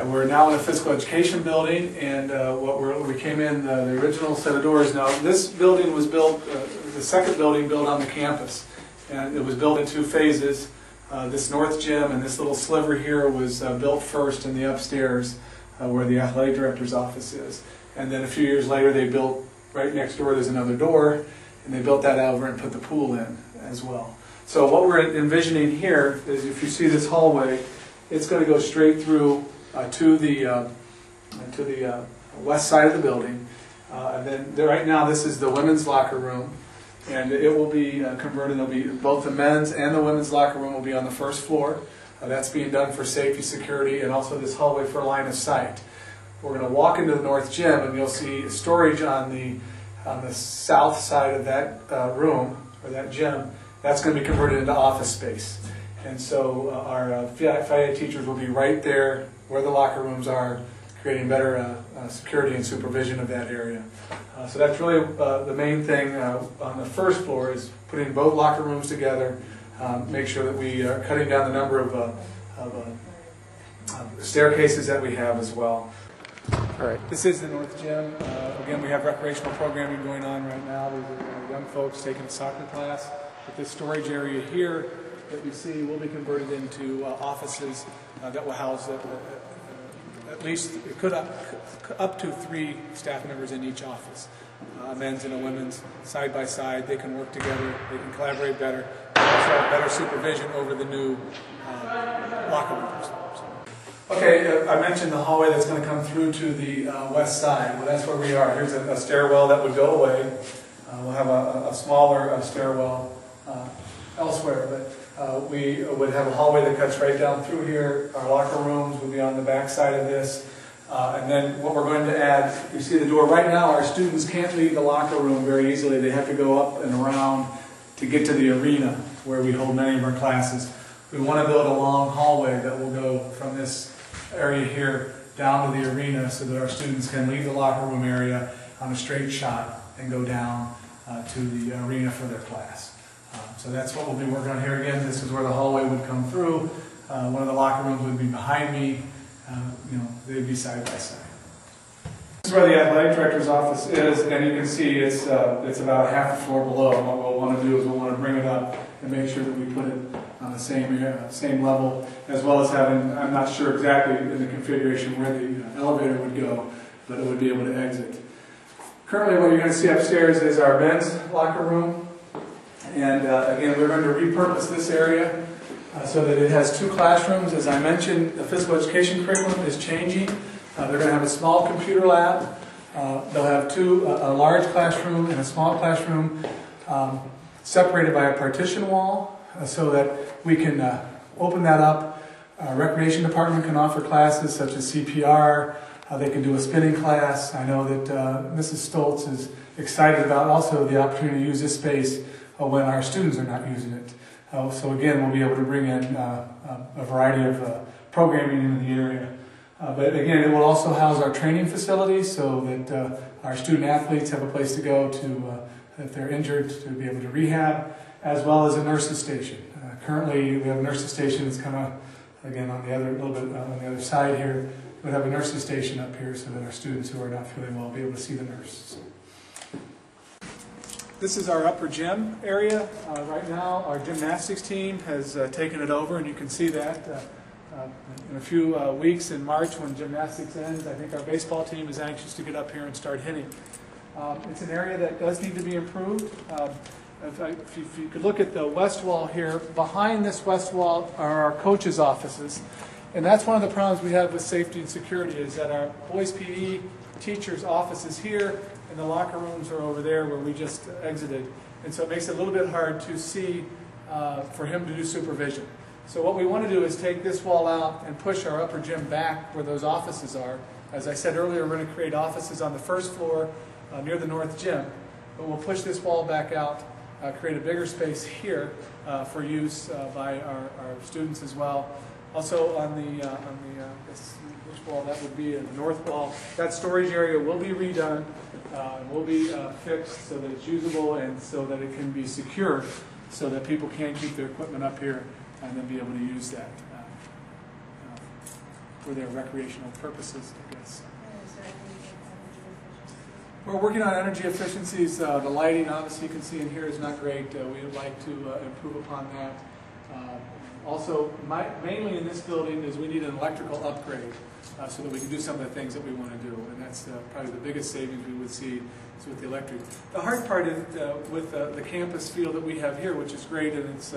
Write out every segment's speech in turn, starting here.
We're now in a physical education building, and we came in the original set of doors. Now, this building was built, the second building built on the campus, and it was built in two phases. This north gym and this little sliver here was built first in the upstairs, where the athletic director's office is. And then a few years later, they built right next door. There's another door, and they built that over and put the pool in as well. So what we're envisioning here is, if you see this hallway, it's going to go straight through to the west side of the building, and then right now this is the women's locker room, and it will be converted. There'll be both the men's and the women's locker room will be on the first floor. That's being done for safety, security, and also this hallway for line of sight. We're going to walk into the north gym, and you'll see storage on the south side of that room or that gym. That's going to be converted into office space. And so our FIA teachers will be right there where the locker rooms are, creating better security and supervision of that area. So that's really the main thing on the first floor, is putting both locker rooms together, make sure that we are cutting down the number of staircases that we have as well. All right, this is the north gym. Again, we have recreational programming going on right now. These are young folks taking a soccer class. But this storage area here that you see will be converted into offices that will house at least, it could up to 3 staff members in each office. A men's and a women's, side by side. They can work together, they can collaborate better, and also have better supervision over the new locker rooms. Okay, I mentioned the hallway that's going to come through to the west side. Well, that's where we are. Here's a stairwell that would go away. We'll have a smaller stairwell elsewhere, but we would have a hallway that cuts right down through here. Our locker rooms will be on the back side of this. And then what we're going to add, you see the door right now, our students can't leave the locker room very easily. They have to go up and around to get to the arena where we hold many of our classes. We want to build a long hallway that will go from this area here down to the arena, so that our students can leave the locker room area on a straight shot and go down to the arena for their class. So that's what we'll be working on here. Again, this is where the hallway would come through. One of the locker rooms would be behind me. They'd be side by side. This is where the athletic director's office is, and you can see it's about half the floor below. And what we'll want to do is we'll want to bring it up and make sure that we put it on the same level, as well as having, I'm not sure exactly in the configuration where the elevator would go, but it would be able to exit. Currently, what you're going to see upstairs is our men's locker room. And again, we're going to repurpose this area so that it has 2 classrooms. As I mentioned, the physical education curriculum is changing. They're going to have a small computer lab. They'll have a large classroom and a small classroom separated by a partition wall, so that we can open that up. Recreation department can offer classes such as CPR. They can do a spinning class. I know that Mrs. Stoltz is excited about also the opportunity to use this space when our students are not using it. So again, we'll be able to bring in a variety of programming into the area. But again, it will also house our training facilities, so that our student athletes have a place to go to, if they're injured, to be able to rehab, as well as a nurse's station. Currently, we have a nurse's station that's kind of, again, on the other, a little bit on the other side here. We have a nurse's station up here, so that our students who are not feeling well will be able to see the nurse. This is our upper gym area. Right now, our gymnastics team has taken it over, and you can see that in a few weeks in March, when gymnastics ends. I think our baseball team is anxious to get up here and start hitting. It's an area that does need to be improved. If you could look at the west wall here, behind this west wall are our coaches' offices. And that's one of the problems we have with safety and security, is that our boys PE teachers' office is here, and the locker rooms are over there where we just exited. And so it makes it a little bit hard to see for him to do supervision. So what we want to do is take this wall out and push our upper gym back where those offices are. As I said earlier, we're going to create offices on the first floor near the north gym. But we'll push this wall back out, create a bigger space here for use by our students as well. Also on which wall that would be, in the north wall, that storage area will be redone, will be fixed so that it's usable and so that it can be secure, so that people can keep their equipment up here and then be able to use that. for their recreational purposes, I guess. And is there any energy efficiency? We're working on energy efficiencies. The lighting, obviously, you can see in here is not great. We would like to improve upon that. Also, mainly in this building is we need an electrical upgrade so that we can do some of the things that we want to do. And that's probably the biggest savings we would see is with the electric. The hard part is with the campus feel that we have here, which is great and it's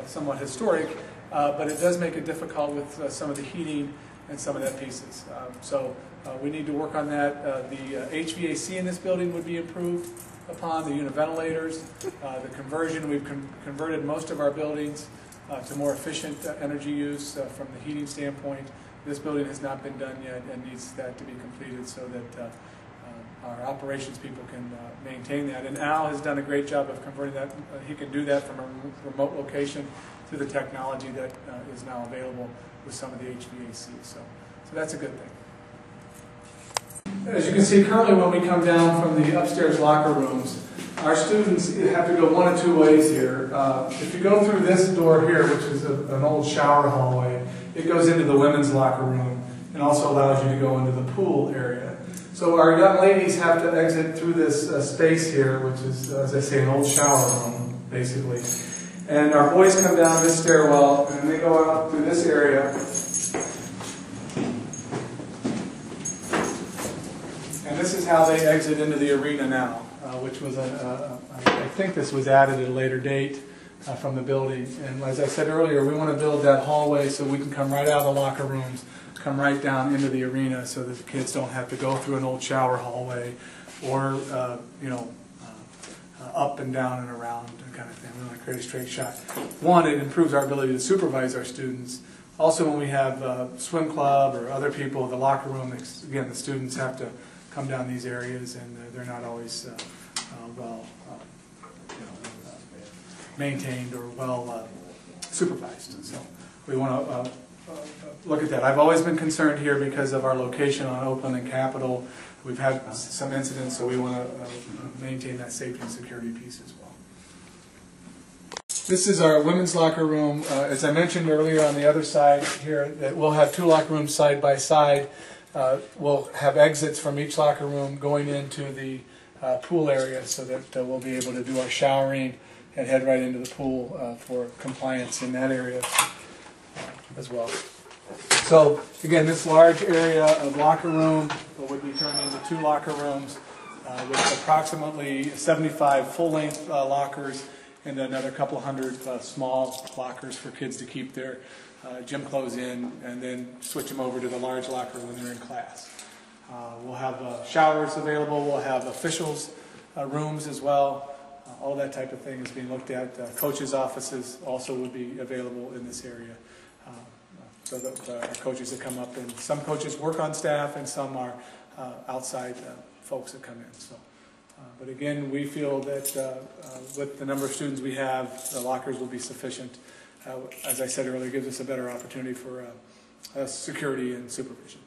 somewhat historic, but it does make it difficult with some of the heating and some of that pieces. So we need to work on that. The HVAC in this building would be improved upon, the unit ventilators, the conversion. We've converted most of our buildings to more efficient energy use from the heating standpoint. This building has not been done yet and needs that to be completed so that our operations people can maintain that. And Al has done a great job of converting that. He can do that from a remote location through the technology that is now available with some of the HVAC. So that's a good thing. As you can see, currently when we come down from the upstairs locker rooms, our students have to go one of two ways here. If you go through this door here, which is an old shower hallway, it goes into the women's locker room and also allows you to go into the pool area. So our young ladies have to exit through this space here, which is, as I say, an old shower room, basically. And our boys come down this stairwell and they go out through this area. And this is how they exit into the arena now, which was, I think this was added at a later date from the building. And as I said earlier, we want to build that hallway so we can come right out of the locker rooms, come right down into the arena so that the kids don't have to go through an old shower hallway or, up and down and around kind of thing. We want to create a straight shot. One, it improves our ability to supervise our students. Also, when we have swim club or other people in the locker room, again, the students have to come down these areas and they're not always maintained or well supervised. So we want to look at that. I've always been concerned here because of our location on Oakland and Capitol. We've had some incidents, so we want to maintain that safety and security piece as well. This is our women's locker room. As I mentioned earlier on the other side here, that we'll have two locker rooms side by side. We'll have exits from each locker room going into the pool area so that we'll be able to do our showering and head right into the pool for compliance in that area as well. So again, this large area of locker room would be turned into two locker rooms with approximately 75 full-length lockers and another couple hundred small lockers for kids to keep their gym clothes in and then switch them over to the large locker when they're in class. We'll have showers available. We'll have officials' rooms as well. All that type of thing is being looked at. Coaches' offices also would be available in this area. So that our coaches that come up, and some coaches work on staff and some are outside folks that come in. So, but again, we feel that with the number of students we have, the lockers will be sufficient. As I said earlier, it gives us a better opportunity for security and supervision.